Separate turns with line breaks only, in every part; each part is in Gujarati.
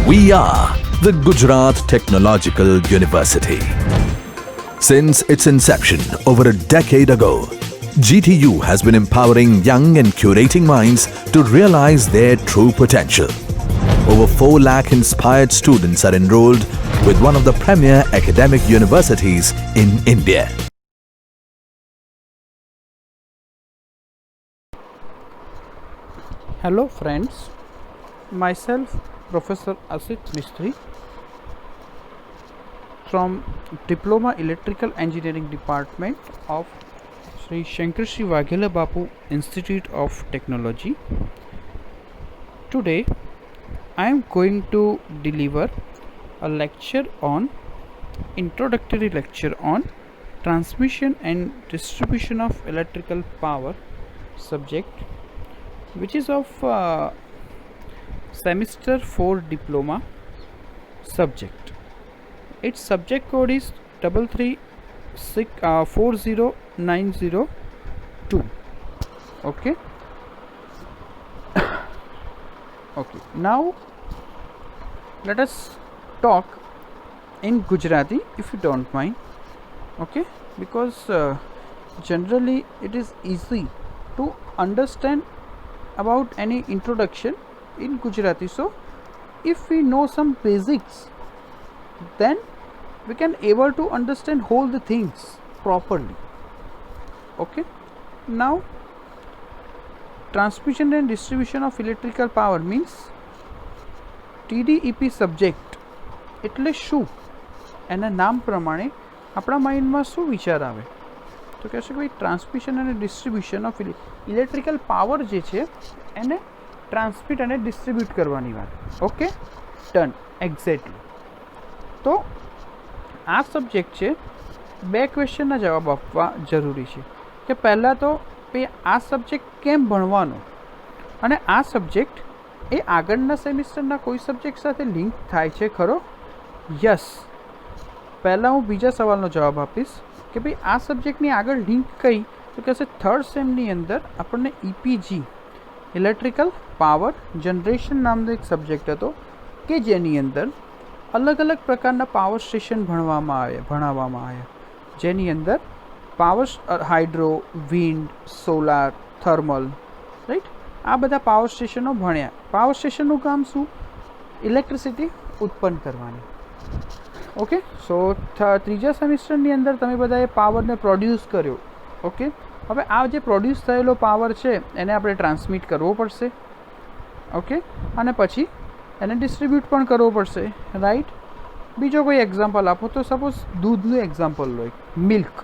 We are the Gujarat Technological University. Since its inception over a decade ago, GTU has been empowering young and curating minds to realize their true potential. Over 4 lakh inspired students are enrolled with one of the premier academic universities in India.
Hello friends, myself Professor Asit Mistry from Diploma Electrical Engineering Department of Sri Shankar Sri Waghela Bapu Institute of Technology. Today I am going to deliver a lecture on introductory lecture on transmission and distribution of electrical power subject, which is of semester 4 diploma subject. Its subject code is 40902. Okay. Okay, now let us talk in Gujarati, if you don't mind. Okay, because generally it is easy to understand about any introduction in Gujarati. So if we know some basics, then we can able to understand whole the things properly. Okay, now transmission and distribution of electrical power means TDEP subject એટલે શું, એના નામ પ્રમાણે આપણા માઇન્ડમાં શું વિચાર આવે? તો કહેશે કે ભાઈ ટ્રાન્સમિશન અને ડિસ્ટ્રીબ્યુશન ઓફ ઇલેક્ટ્રિકલ પાવર જે છે એને ટ્રાન્સમિટ અને ડિસ્ટ્રીબ્યુટ કરવાની વાત. Okay, done, exactly. તો આ સબ્જેક્ટ છે, 2 ક્વેશ્ચનના જવાબ આપવા જરૂરી છે કે પહેલાં તો આ સબ્જેક્ટ કેમ ભણવાનો અને આ સબ્જેક્ટ એ આગળના સેમિસ્ટરના કોઈ સબ્જેક્ટ સાથે લિંક થાય છે ખરો? યસ. પહેલાં હું બીજા સવાલનો જવાબ આપીશ કે ભાઈ આ સબ્જેક્ટની આગળ લિંક કઈ, તો કહેશે 3rd સેમની અંદર આપણને EPG ઇલેક્ટ્રિકલ પાવર જનરેશન નામનો એક સબ્જેક્ટ હતો કે જેની અંદર અલગ અલગ પ્રકારના પાવર સ્ટેશન ભણાવવામાં આવ્યા, જેની અંદર power hydro, wind, solar, thermal, right, આ બધા પાવર સ્ટેશનો ભણ્યા. પાવર સ્ટેશનનું કામ શું? ઇલેક્ટ્રિસિટી ઉત્પન્ન કરવાની. ઓકે, સો ત્રીજા સેમિસ્ટરની અંદર તમે બધાએ પાવરને પ્રોડ્યુસ કર્યો. ઓકે, હવે આ જે પ્રોડ્યુસ થયેલો પાવર છે એને આપણે ટ્રાન્સમિટ કરવો પડશે. ઓકે, અને પછી એને ડિસ્ટ્રીબ્યુટ પણ કરવો પડશે, રાઈટ. બીજો કોઈ એક્ઝામ્પલ આપો તો સપોઝ દૂધનું એક્ઝામ્પલ લો, મિલ્ક.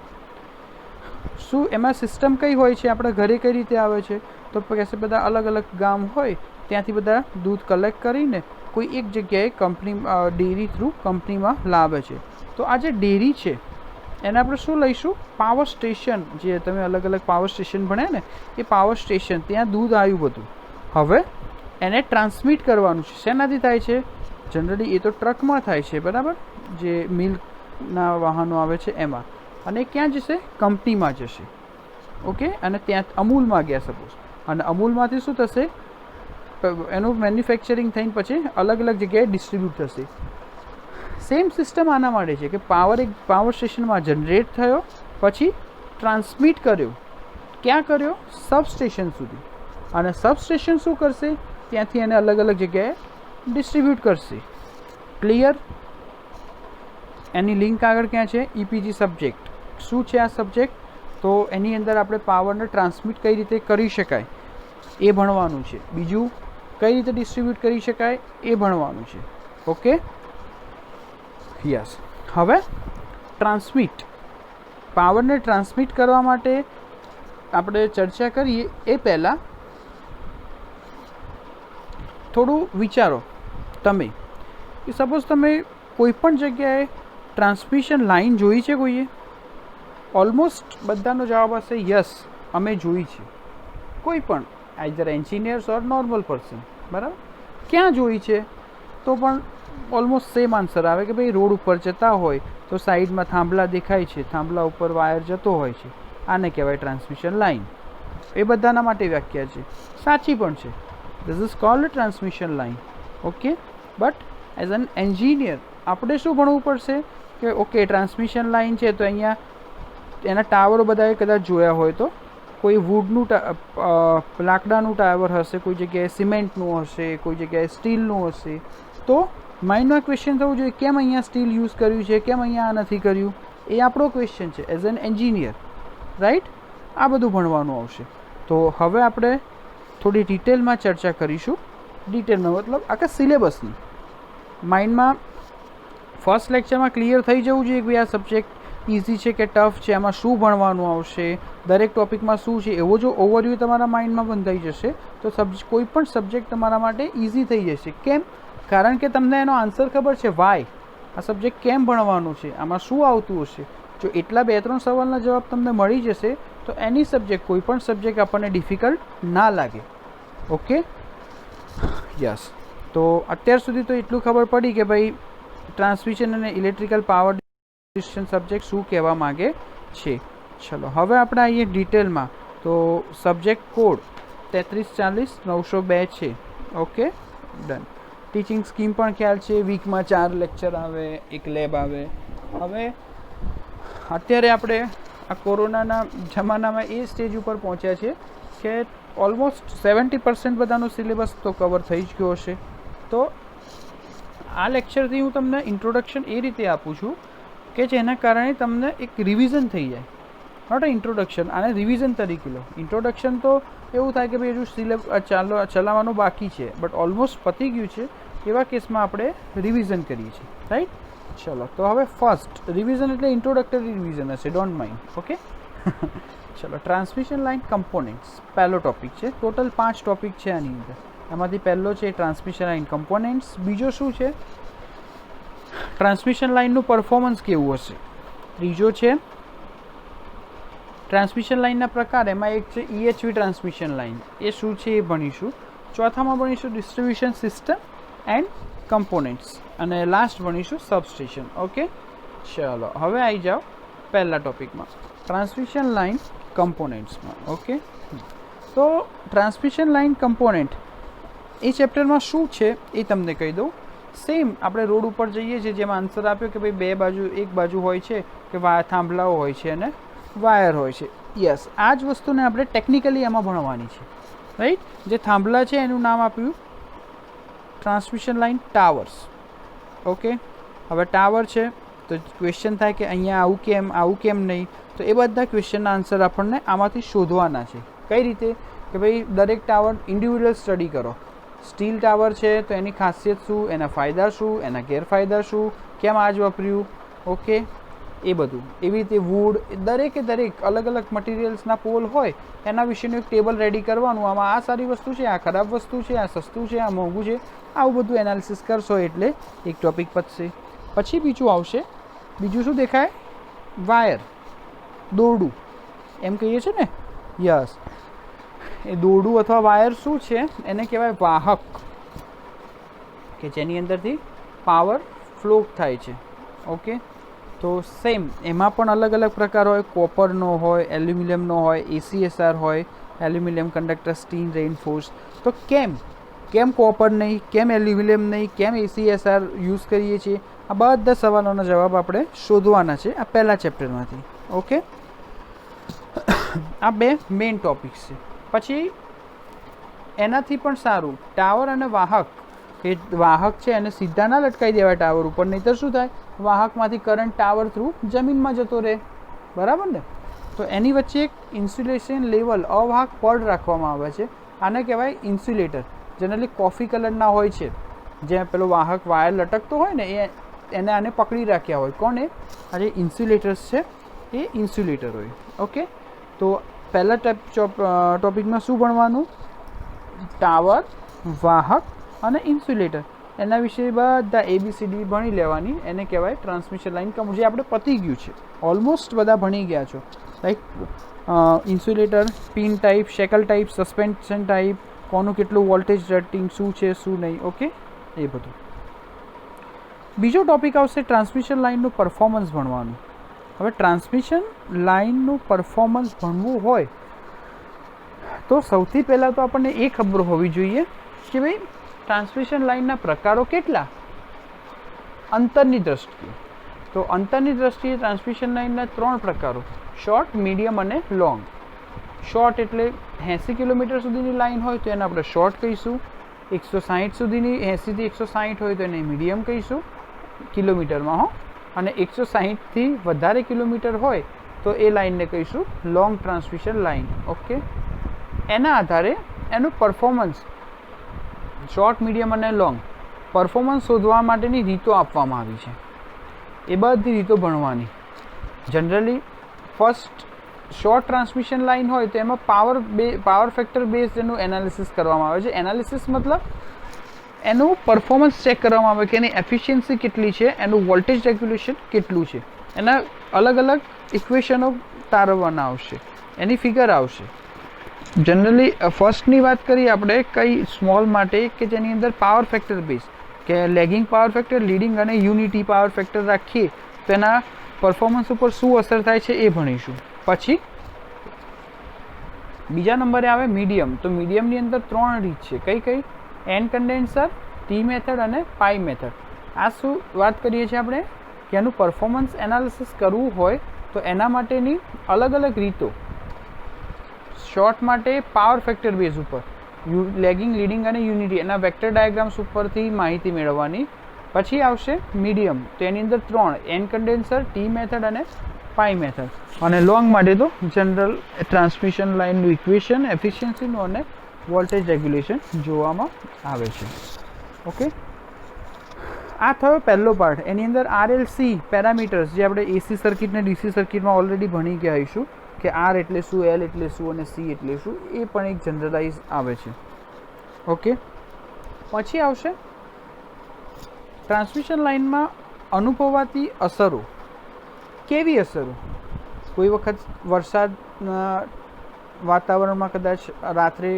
શું એમાં સિસ્ટમ કઈ હોય છે? આપણા ઘરે કઈ રીતે આવે છે? તો કહેશે બધા અલગ અલગ ગામ હોય ત્યાંથી બધા દૂધ કલેક્ટ કરીને કોઈ એક જગ્યાએ કંપની ડેરી થ્રુ કંપનીમાં લાવે છે. તો આ જે ડેરી છે એને આપણે શું લઈશું? Power station. જે તમે અલગ અલગ પાવર સ્ટેશન ભણ્યા ને, એ પાવર સ્ટેશન, ત્યાં દૂધ આવ્યું બધું, હવે એને ટ્રાન્સમિટ કરવાનું છે. શેનાથી થાય છે? જનરલી એ તો ટ્રકમાં થાય છે, બરાબર, જે મિલ્કના વાહનો આવે છે એમાં. અને ક્યાં જશે? કંપનીમાં જશે. ઓકે, અને ત્યાં અમૂલમાં ગયા સપોઝ, અને અમૂલમાંથી શું થશે? એનું મેન્યુફેક્ચરિંગ થઈને પછી અલગ અલગ જગ્યાએ ડિસ્ટ્રીબ્યુટ થશે. સેમ સિસ્ટમ આના માટે છે કે પાવર એક પાવર સ્ટેશનમાં જનરેટ થયો, પછી ટ્રાન્સમિટ કર્યો. ક્યાં કર્યો? સબસ્ટેશન સુધી. અને સબસ્ટેશન શું કરશે? ત્યાંથી એને અલગ અલગ જગ્યાએ ડિસ્ટ્રીબ્યુટ કરશે. ક્લિયર? એની લિંક આગળ ક્યાં છે? EPG subject. શું છે આ સબ્જેક્ટ? તો એની અંદર આપણે પાવરને ટ્રાન્સમિટ કઈ રીતે કરી શકાય એ ભણવાનું છે. બીજું, કઈ રીતે ડિસ્ટ્રીબ્યુટ કરી શકાય એ ભણવાનું છે. Okay, yes. હવે ટ્રાન્સમિટ, પાવરને ટ્રાન્સમિટ કરવા માટે આપણે ચર્ચા કરીએ એ પહેલાં થોડું વિચારો તમે કે સપોઝ તમે કોઈ પણ જગ્યાએ ટ્રાન્સમિશન લાઈન જોઈ છે કોઈએ? ઓલમોસ્ટ બધાનો જવાબ હશે યસ, અમે જોઈ છે. કોઈ પણ આઈધર એન્જિનિયર્સ ઓર નોર્મલ પર્સન, બરાબર. ક્યાં જોઈ છે? તો પણ ઓલમોસ્ટ સેમ આન્સર આવે કે ભાઈ રોડ ઉપર જતા હોય તો સાઈડમાં થાંભલા દેખાય છે, થાંભલા ઉપર વાયર જતો હોય છે, આને કહેવાય ટ્રાન્સમિશન લાઇન. એ બધાના માટે વ્યાખ્યા છે, સાચી પણ છે. This is called a transmission line. Okay, but as an engineer આપણે શું ભણવું પડશે કે ઓકે ટ્રાન્સમિશન લાઇન છે તો અહીંયા એના ટાવરો બધાએ કદાચ જોયા હોય તો કોઈ વુડનું લાકડાનું ટાવર હશે, કોઈ જગ્યાએ સિમેન્ટનું હશે, કોઈ જગ્યાએ સ્ટીલનું હશે. તો માઇન્ડમાં ક્વેશ્ચન થવું જોઈએ કેમ અહીંયા સ્ટીલ યુઝ કર્યું છે, કેમ અહીંયા આ નથી કર્યું. એ આપણો ક્વેશ્ચન છે એઝ એન એન્જિનિયર, રાઈટ. આ બધું ભણવાનું આવશે. તો હવે આપણે થોડી ડિટેલમાં ચર્ચા કરીશું. ડિટેલમાં મતલબ આખા સિલેબસની માઇન્ડમાં ફર્સ્ટ લેક્ચરમાં ક્લિયર થઈ જવું જોઈએ કે ભાઈ આ સબ્જેક્ટ ઇઝી છે કે ટફ છે, આમાં શું ભણવાનું આવશે, દરેક ટોપિકમાં શું છે. એવો જો ઓવરવ્યૂ તમારા માઇન્ડમાં બંધાઈ જશે તો કોઈ પણ સબ્જેક્ટ તમારા માટે ઇઝી થઈ જશે. કેમ? કારણ કે તમને એનો આન્સર ખબર છે. વાય આ સબ્જેક્ટ કેમ ભણવાનું છે, આમાં શું આવતું હશે. જો એટલા 2-3 સવાલના જવાબ તમને મળી જશે તો એની સબ્જેક્ટ કોઈ પણ સબ્જેક્ટ આપણને ડિફિકલ્ટ ના લાગે. Okay, yes. તો અત્યાર સુધી તો એટલું ખબર પડી કે ભાઈ ટ્રાન્સમિશન અને ઇલેક્ટ્રિકલ પાવર ડિસ્ટ્રીબ્યુશન સબ્જેક્ટ શું કહેવા માગે છે. ચલો હવે આપણે આવીએ ડિટેલમાં. તો સબ્જેક્ટ કોડ 3340-902 છે. Okay, done. ટીચિંગ સ્કીમ પણ ખ્યાલ છે. વીકમાં 4 લેક્ચર આવે, 1 લેબ આવે. હવે અત્યારે આપણે આ કોરોનાના જમાનામાં એ સ્ટેજ ઉપર પહોંચ્યા છે કે ઓલમોસ્ટ 70% બધાનો સિલેબસ તો કવર થઈ જ ગયો હશે. તો આ લેક્ચરથી હું તમને ઇન્ટ્રોડક્શન એ રીતે આપું છું કે જેના કારણે તમને એક રિવિઝન થઈ જાય. નોટ ઇન્ટ્રોડક્શન, આને રિવિઝન તરીકે લો. ઇન્ટ્રોડક્શન તો એવું થાય કે ભાઈ હજુ ચલાવવાનું બાકી છે, બટ ઓલમોસ્ટ પતી ગયું છે. એવા કેસમાં આપણે રિવિઝન કરીએ છીએ, રાઈટ. ચલો તો હવે ફર્સ્ટ રિવિઝન એટલે ઇન્ટ્રોડક્ટરી રિવિઝન હશે, ડોન્ટ માઇન્ડ. ઓકે, ચલો. ટ્રાન્સમિશન લાઇન કમ્પોનેન્ટ્સ પહેલો ટોપિક છે. ટોટલ 5 ટોપિક છે આની અંદર. એમાંથી પહેલો છે ટ્રાન્સમિશન લાઇન કમ્પોનેન્ટ્સ. બીજો શું છે? ટ્રાન્સમિશન લાઇનનું પરફોર્મન્સ કેવું હશે. ત્રીજો છે ટ્રાન્સમિશન લાઇનના પ્રકાર. એમાં એક છે EHV ટ્રાન્સમિશન લાઇન, એ શું છે એ ભણીશું. ચોથામાં ભણીશું ડિસ્ટ્રીબ્યુશન સિસ્ટમ એન્ડ કમ્પોનેન્ટ્સ. અને લાસ્ટ ભણીશું સબસ્ટેશન. ઓકે, ચલો હવે આવી જાઓ પહેલા ટોપિકમાં, ટ્રાન્સમિશન લાઇન કમ્પોનેન્ટ્સમાં. ઓકે, તો ટ્રાન્સમિશન લાઇન કમ્પોનેન્ટ એ ચેપ્ટરમાં શું છે એ તમને કહી દઉં. સેમ આપણે રોડ ઉપર જઈએ છીએ જેમાં આન્સર આપ્યો કે ભાઈ એક બાજુ હોય છે કે થાંભલાઓ હોય છે અને વાયર હોય છે. યસ, આ જ વસ્તુને આપણે ટેકનિકલી એમાં ભણવાની છે, રાઈટ. જે થાંભલા છે એનું નામ આપ્યું ટ્રાન્સમિશન લાઇન ટાવર્સ. ઓકે, હવે ટાવર છે તો ક્વેશ્ચન થાય કે અહીંયા આવું કેમ નહીં. તો એ બધા ક્વેશ્ચનના આન્સર આપણને આમાંથી શોધવાના છે. કઈ રીતે? કે ભાઈ દરેક ટાવર ઇન્ડિવિજ્યુઅલ સ્ટડી કરો. સ્ટીલ ટાવર છે તો એની ખાસિયત શું, એના ફાયદા શું, એના ગેરફાયદા શું, કેમ આ જ વાપર્યું. ઓકે, એ બધું. એવી રીતે વુડ, દરેક અલગ અલગ મટીરિયલ્સના પોલ હોય એના વિશેનું એક ટેબલ રેડી કરવાનું. આમાં આ સારી વસ્તુ છે, આ ખરાબ વસ્તુ છે, આ સસ્તું છે, આ મોંઘું છે, આવું બધું એનાલિસિસ કરશો એટલે એક ટોપિક પતશે. પછી બીજું આવશે. બીજું શું દેખાય? વાયર, દોરડું એમ કહીએ છીએ ને. યસ, એ દોરડું અથવા વાયર શું છે? એને કહેવાય વાહક, કે જેની અંદરથી પાવર ફ્લો થાય છે. ઓકે, તો સેમ એમાં પણ અલગ અલગ પ્રકાર હોય. કોપરનો હોય, એલ્યુમિનિયમનો હોય, ACSR હોય, એલ્યુમિનિયમ કંડક્ટર સ્ટીલ રેઇનફોર્સ. તો કેમ કોપર નહીં, કેમ એલ્યુમિનિયમ નહીં, કેમ ACSR યુઝ કરીએ છીએ? આ બધા સવાલોના જવાબ આપણે શોધવાના છે આ પહેલા ચેપ્ટરમાંથી. ઓકે, આ 2 મેઇન ટોપિક્સ છે. પછી એનાથી પણ સારું ટાવર અને વાહક. કે વાહક છે એને સીધા ના લટકાઈ દેવાય ટાવર ઉપર, નહીંતર શું થાય? વાહકમાંથી કરંટ ટાવર થ્રુ જમીનમાં જતો રહે, બરાબર ને. તો એની વચ્ચે એક ઇન્સ્યુલેશન લેવલ, અવાહક પડ રાખવામાં આવે છે. આને કહેવાય ઇન્સ્યુલેટર. જનરલી કોફી કલરના હોય છે, જે પેલો વાહક વાયર લટકતો હોય ને એને આને પકડી રાખ્યા હોય. કોને? આ જે ઇન્સ્યુલેટર્સ છે એ ઇન્સ્યુલેટર હોય. ઓકે, તો પહેલા ટોપિકમાં શું ભણવાનું? ટાવર, વાહક અને ઇન્સ્યુલેટર. એના વિશે બધા ABCD ભણી લેવાની. એને કહેવાય ટ્રાન્સમિશન લાઇન કમ્પોનેન્ટ, જે આપણે પતી ગયું છે. ઓલમોસ્ટ બધા ભણી ગયા છો. Like insulator, pin type, shackle type, suspension type, કોનું કેટલું વોલ્ટેજ રેટિંગ, શું છે શું નહીં. ઓકે, એ બધું. બીજો ટોપિક આવશે ટ્રાન્સમિશન લાઇનનું પરફોર્મન્સ ભણવાનું. હવે ટ્રાન્સમિશન લાઇનનું પરફોર્મન્સ ભણવું હોય તો સૌથી પહેલાં તો આપણને એ ખબર હોવી જોઈએ કે ભાઈ ટ્રાન્સમિશન લાઇનના પ્રકારો કેટલા. અંતરની દ્રષ્ટિએ. તો અંતરની દ્રષ્ટિએ ટ્રાન્સમિશન લાઇનના 3 પ્રકારો: શોર્ટ, મીડિયમ અને લોંગ. શોર્ટ એટલે 80 કિલોમીટર સુધીની લાઇન હોય તો એને આપણે શોર્ટ કહીશું. 160 સુધીની 80 થી 160 હોય તો એને મીડિયમ કહીશું કિલોમીટરમાં હો. અને 160થી વધારે કિલોમીટર હોય તો એ લાઇનને કહીશું લોંગ ટ્રાન્સમિશન લાઇન. ઓકે, એના આધારે એનું પરફોર્મન્સ, શોર્ટ, મીડિયમ અને લોંગ પરફોર્મન્સ શોધવા માટેની રીતો આપવામાં આવી છે. એ બધી રીતો ભણવાની. Generally first short transmission line હોય તો એમાં પાવર ફેક્ટર બેઝડ એનું એનાલિસિસ કરવામાં આવે છે. એનાલિસિસ મતલબ એનું પરફોર્મન્સ ચેક કરવામાં આવે કે એની એફિશિયન્સી કેટલી છે, એનું વોલ્ટેજ રેગ્યુલેશન કેટલું છે. એના અલગ અલગ ઇક્વેશનો તારવવાના આવશે, એની ફિગર આવશે. જનરલી ફર્સ્ટની વાત કરીએ આપણે કઈ સ્મોલ માટે કે જેની અંદર પાવર ફેક્ટર બેઝ, કે લેગિંગ પાવર ફેક્ટર, લીડિંગ અને યુનિટી પાવર ફેક્ટર રાખીએ તો એના પરફોર્મન્સ ઉપર શું અસર થાય છે એ ભણીશું. પછી બીજા નંબરે આવે મીડિયમ. તો મીડિયમની અંદર 3 રીત છે. કઈ કઈ? એન કન્ડેન્સર, ટી મેથડ અને પાઈ મેથડ. આ શું વાત કરીએ છીએ આપણે કે એનું પરફોર્મન્સ એનાલિસિસ કરવું હોય તો એના માટેની અલગ અલગ રીતો. શોર્ટ માટે પાવર ફેક્ટર બેઝ ઉપર, લેગિંગ, લીડિંગ અને યુનિટી એના વેક્ટર ડાયાગ્રામ્સ ઉપરથી માહિતી મેળવવાની. પછી આવશે મીડિયમ. તો એની અંદર 3: એન કન્ડેન્સર, ટી મેથડ અને પાઈ મેથડ. અને લોંગ માટે તો જનરલ ટ્રાન્સમિશન લાઇનનું ઇક્વેશન, એફિશિયન્સીનું અને વોલ્ટેજ રેગ્યુલેશન જોવામાં આવે છે. ઓકે, આ થયો પહેલો પાર્ટ. એની અંદર RLC પેરામીટર્સ જે આપણે AC સર્કિટ ને DC સર્કિટમાં ઓલરેડી ભણી ગયા આવીશું કે R એટલે શું, L એટલે શું અને C એટલે શું, એ પણ એક જનરલાઇઝ આવે છે. ઓકે, પછી આવશે ટ્રાન્સમિશન લાઇનમાં અનુભવાતી અસરો. કેવી અસરો? કોઈ વખત વરસાદના વાતાવરણમાં કદાચ રાત્રે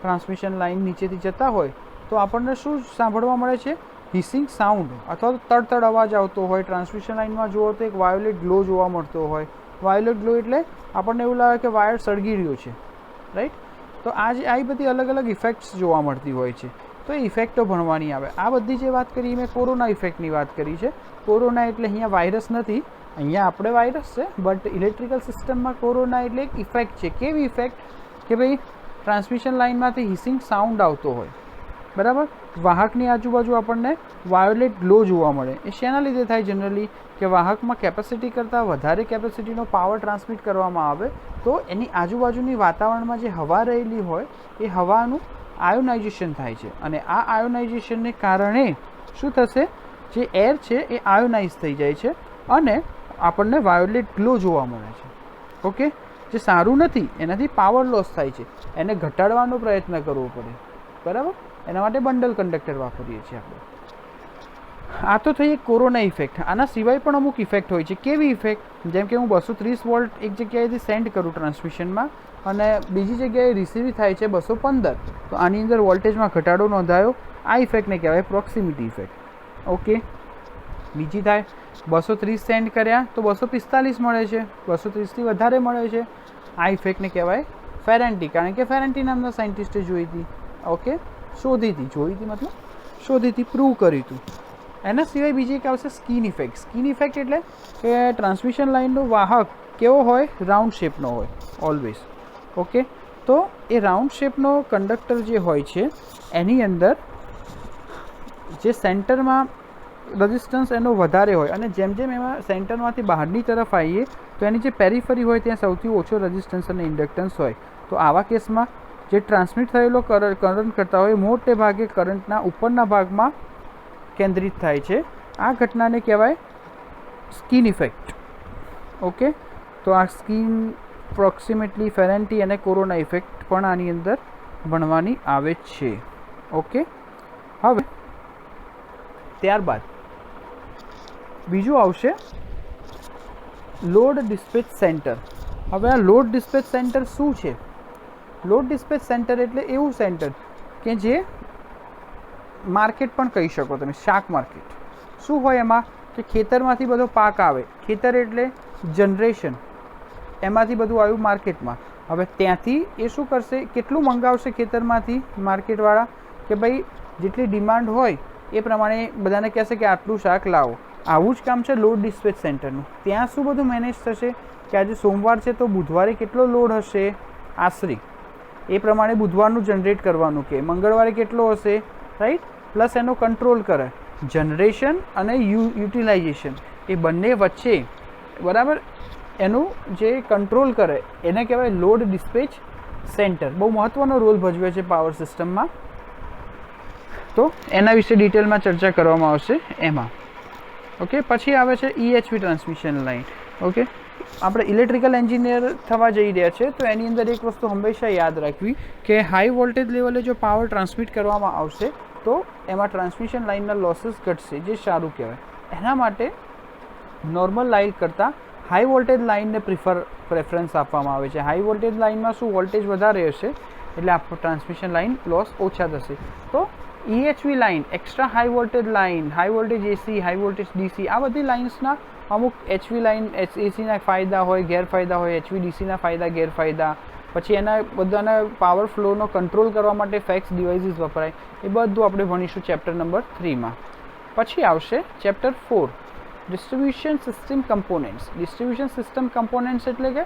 ટ્રાન્સમિશન લાઇન નીચેથી જતા હોય તો આપણને શું સાંભળવા મળે છે? હિસિંગ સાઉન્ડ અથવા તો તડતડ અવાજ આવતો હોય. ટ્રાન્સમિશન લાઇનમાં જુઓ તો એક વાયોલેટ ગ્લો જોવા મળતો હોય. વાયોલેટ ગ્લો એટલે આપણને એવું લાગે કે વાયર સળગી રહ્યો છે, રાઈટ? તો આ બધી અલગ અલગ ઇફેક્ટ્સ જોવા મળતી હોય છે. તો એ ઇફેક્ટો ભણવાની આવે. આ બધી જે વાત કરી મેં કોરોના ઇફેક્ટની વાત કરી છે. કોરોના એટલે અહીંયા વાયરસ નથી, અહીંયા આપણે વાયરસ છે, બટ ઇલેક્ટ્રિકલ સિસ્ટમમાં કોરોના એટલે એક ઇફેક્ટ છે. કેવી ઇફેક્ટ? કે ભાઈ ટ્રાન્સમિશન લાઇનમાંથી હિસિંગ સાઉન્ડ આવતો હોય, બરાબર? વાહકની આજુબાજુ આપણને વાયોલેટ ગ્લો જોવા મળે. એ શેના લીધે થાય? જનરલી કે વાહકમાં કેપેસિટી કરતાં વધારે કેપેસિટીનો પાવર ટ્રાન્સમિટ કરવામાં આવે તો એની આજુબાજુની વાતાવરણમાં જે હવા રહેલી હોય એ હવાનું આયોનાઇઝેશન થાય છે. અને આ આયોનાઇઝેશનને કારણે શું થશે? જે એર છે એ આયોનાઇઝ થઈ જાય છે અને આપણને વાયોલેટ ગ્લો જોવા મળે છે. ઓકે, જે સારું નથી, એનાથી પાવર લોસ થાય છે. એને ઘટાડવાનો પ્રયત્ન કરવો પડે, બરાબર? એના માટે બંડલ કંડક્ટર વાપરીએ છીએ આપણે. આ તો થઈ એક કોરોના ઇફેક્ટ. આના સિવાય પણ અમુક ઇફેક્ટ હોય છે. કેવી ઇફેક્ટ? જેમ કે હું 230 વોલ્ટ એક જગ્યાએથી સેન્ડ કરું ટ્રાન્સમિશનમાં અને બીજી જગ્યાએ રિસીવ થાય છે 215, તો આની અંદર વોલ્ટેજમાં ઘટાડો નોંધાયો. આ ઇફેક્ટને કહેવાય પ્રોક્સિમિટી ઇફેક્ટ. ઓકે, બીજી થાય 230 સેન્ડ કર્યા તો 245 મળે છે, 230થી વધારે મળે છે. આ ઇફેક્ટને કહેવાય ફેરેન્ટી, કારણ કે ફેરેન્ટી નામના સાયન્ટિસ્ટે જોઈ હતી. ઓકે, શોધી હતી, જોઈ હતી મતલબ શોધી હતી, પ્રૂવ કર્યું હતું. એના સિવાય બીજી એક આવશે સ્કીન ઇફેક્ટ. સ્કીન ઇફેક્ટ એટલે કે ટ્રાન્સમિશન લાઇનનો વાહક કેવો હોય? રાઉન્ડ શેપનો હોય ઓલવેઝ. ઓકે, તો એ રાઉન્ડ શેપનો કંડક્ટર જે હોય છે એની અંદર જે સેન્ટરમાં રેઝિસ્ટન્સ એનો વધારે હોય અને જેમ જેમ એમાં સેન્ટરમાંથી બહારની તરફ આવીએ તો એની જે પેરીફરી હોય ત્યાં સૌથી ઓછો રેઝિસ્ટન્સ અને ઇન્ડક્ટન્સ હોય. તો આવા કેસમાં જે ટ્રાન્સમિટ થયેલો કરંટ કરતા હોય મોટે ભાગે કરંટના ઉપરના ભાગમાં કેન્દ્રિત થાય છે. આ ઘટનાને કહેવાય સ્કીન ઇફેક્ટ. ઓકે, તો આ સ્કીન, પ્રોક્સિમેટલી, ફેરેન્ટી અને કોરોના ઇફેક્ટ પણ આની અંદર ભણવાની આવે છે. ઓકે, હવે ત્યારબાદ બીજું આવશે લોડ ડિસ્પેચ સેન્ટર. હવે આ લોડ ડિસ્પેચ સેન્ટર શું છે? લોડ ડિસ્પેચ સેન્ટર એટલે એવું સેન્ટર કે જે માર્કેટ પણ કહી શકો તમે, શાક માર્કેટ. શું હોય એમાં? કે ખેતરમાંથી બધો પાક આવે. ખેતર એટલે જનરેશન, એમાંથી બધું આવ્યું માર્કેટમાં. હવે ત્યાંથી એ શું કરશે? કેટલું મંગાવશે ખેતરમાંથી માર્કેટવાળા? કે ભાઈ જેટલી ડિમાન્ડ હોય એ પ્રમાણે બધાને કહેશે કે આટલું શાક લાવો. આવું જ કામ છે લોડ ડિસ્પેચ સેન્ટરનું. ત્યાં શું બધું મેનેજ થશે કે આજે સોમવાર છે તો બુધવારે કેટલો લોડ હશે આશરે, એ પ્રમાણે બુધવારનું જનરેટ કરવાનું, કે મંગળવારે કેટલો હશે, રાઈટ. પ્લસ એનો કંટ્રોલ કરે, જનરેશન અને યુટિલાઇઝેશન એ બંને વચ્ચે બરાબર એનું જે કંટ્રોલ કરે એને કહેવાય લોડ ડિસ્પેચ સેન્ટર. બહુ મહત્ત્વનો રોલ ભજવે છે પાવર સિસ્ટમમાં. તો એના વિશે ડિટેલમાં ચર્ચા કરવામાં આવશે એમાં. ઓકે, પછી આવે છે EHV ટ્રાન્સમિશન લાઇન. ઓકે, આપણે ઇલેક્ટ્રિકલ એન્જિનિયર થવા જઈ રહ્યા છે તો એની અંદર એક વસ્તુ હંમેશા યાદ રાખવી કે હાઈ વોલ્ટેજ લેવલે જો પાવર ટ્રાન્સમિટ કરવામાં આવશે તો એમાં ટ્રાન્સમિશન લાઇનના લોસીસ ઘટશે, જે સારું કહેવાય. એના માટે નોર્મલ લાઇન કરતાં હાઈ વોલ્ટેજ લાઇનને પ્રેફરન્સ આપવામાં આવે છે. હાઈ વોલ્ટેજ લાઇનમાં શું વોલ્ટેજ વધારે હશે એટલે આ ટ્રાન્સમિશન લાઇન લોસ ઓછા થશે. તો EHV line, extra high voltage line, high voltage AC, high voltage DC, આ બધી લાઇન્સના અમુક HV લાઇન ACના ફાયદા હોય, ગેરફાયદા હોય, HV DCના ફાયદા ગેરફાયદા, પછી એના બધાના પાવર ફ્લોનો કંટ્રોલ કરવા માટે ફેક્સ ડિવાઇસીસ વપરાય, એ બધું આપણે ભણીશું ચેપ્ટર નંબર 3માં. પછી આવશે chapter 4, distribution system components. Distribution system components એટલે કે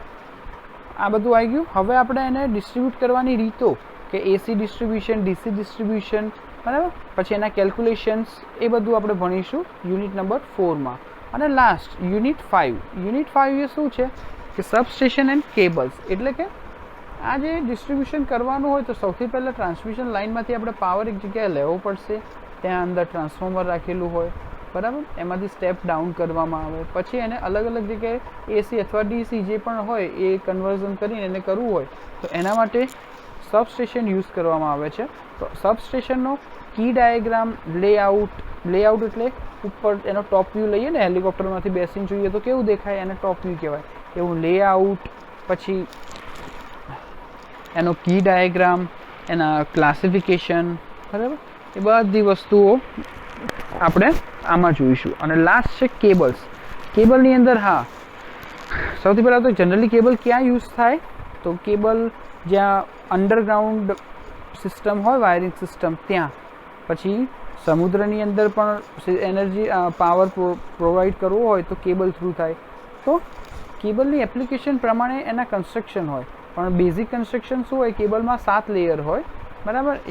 આ બધું આવી ગયું. હવે આપણે એને ડિસ્ટ્રીબ્યુટ કરવાની રીતો, કે AC ડિસ્ટ્રીબ્યુશન, DC ડિસ્ટ્રીબ્યુશન, બરાબર, પછી એના કેલ્ક્યુલેશન્સ, એ બધું આપણે ભણીશું યુનિટ નંબર 4માં. અને લાસ્ટ યુનિટ 5. યુનિટ 5 એ શું છે કે સબસ્ટેશન એન્ડ કેબલ્સ. એટલે કે આ જે ડિસ્ટ્રીબ્યુશન કરવાનું હોય તો સૌથી પહેલાં ટ્રાન્સમિશન લાઇનમાંથી આપણે પાવર એક જગ્યાએ લેવો પડશે. ત્યાં અંદર ટ્રાન્સફોર્મર રાખેલું હોય, બરાબર, એમાંથી સ્ટેપ ડાઉન કરવામાં આવે, પછી એને અલગ અલગ જગ્યાએ AC અથવા DC જે પણ હોય એ કન્વર્ઝન કરીને એને કરવું હોય તો એના માટે સબસ્ટેશન યુઝ કરવામાં આવે છે. તો સબસ્ટેશનનો કી ડાયાગ્રામ, લેઆઉટ એટલે ઉપર એનો ટોપ વ્યૂ લઈએ ને, હેલિકોપ્ટરમાંથી બેસીને જોઈએ તો કેવું દેખાય, એને ટોપ વ્યૂ કહેવાય. એવું લેઆઉટ, પછી એનો કી ડાયાગ્રામ, એના ક્લાસિફિકેશન, બરાબર, એ બધી વસ્તુઓ આપણે આમાં જોઈશું. અને લાસ્ટ છે કેબલ્સ. કેબલની અંદર હા, સૌથી પહેલાં તો જનરલી કેબલ ક્યાં યુઝ થાય તો કેબલ જ્યાં અંડરગ્રાઉન્ડ સિસ્ટમ હોય, વાયરિંગ સિસ્ટમ, ત્યાં. પછી સમુદ્રની અંદર પણ એનર્જી પાવર પ્રોવાઈડ કરવો હોય તો કેબલ થ્રુ થાય. તો કેબલની એપ્લિકેશન પ્રમાણે એના કન્સ્ટ્રક્શન હોય, પણ બેઝિક કન્સ્ટ્રક્શન શું હોય, કેબલમાં 7 લેયર હોય, બરાબર. એ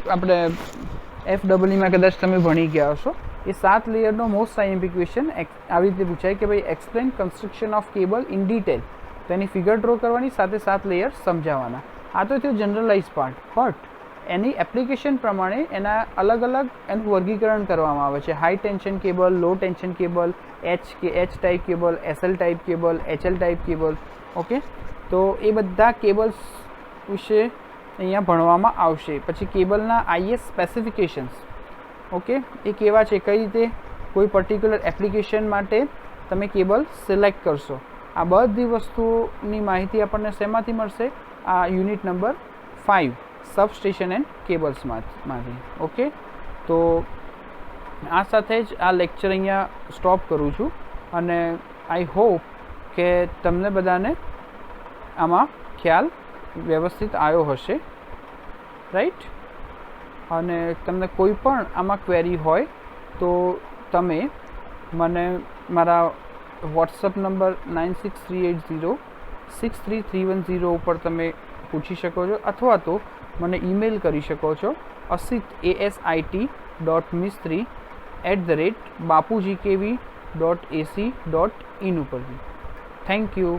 આપણે FEEમાં કદાચ તમે ભણી ગયા હશો. એ 7 લેયરનો મોસ્ટ સાયન્ટિફિક ક્વેશ્ચન આવી રીતે પૂછાય કે ભાઈ explain construction of cable in detail. તો એની ફિગર ડ્રો કરવાની, સાથે 7 લેયર સમજાવવાના. આ તો થયો જનરલાઇઝ પાર્ટ. બટ એની એપ્લિકેશન પ્રમાણે એના અલગ અલગ એનું વર્ગીકરણ કરવામાં આવે છે. High tension cable, low tension cable, H type cable, SL type cable, HL type cable. Okay, તો એ બધા કેબલ્સ વિશે અહીંયા ભણવામાં આવશે. પછી કેબલના IS સ્પેસિફિકેશન્સ, ઓકે, એ કેવા છે, કઈ રીતે કોઈ પર્ટિક્યુલર એપ્લિકેશન માટે તમે કેબલ સિલેક્ટ કરશો, આ બધી વસ્તુઓની માહિતી આપણને શેમાંથી મળશે, આ યુનિટ નંબર 5 સબસ્ટેશન એન્ડ કેબલ્સમાંથી. ઓકે, તો આ સાથે જ આ લેક્ચર અહીંયા સ્ટોપ કરું છું અને આઈ હોપ કે તમને બધાને આમાં ખ્યાલ વ્યવસ્થિત આવ્યો હશે, રાઈટ. અને તમને કોઈ પણ આમાં ક્વેરી હોય તો તમે મને મારા વોટ્સઅપ નંબર 9638063310 ઉપર તમે પૂછી શકો છો, અથવા તો મને ઈમેલ કરી શકો છો asit.mistry@bapujikv.ac.in ઉપર. Thank you.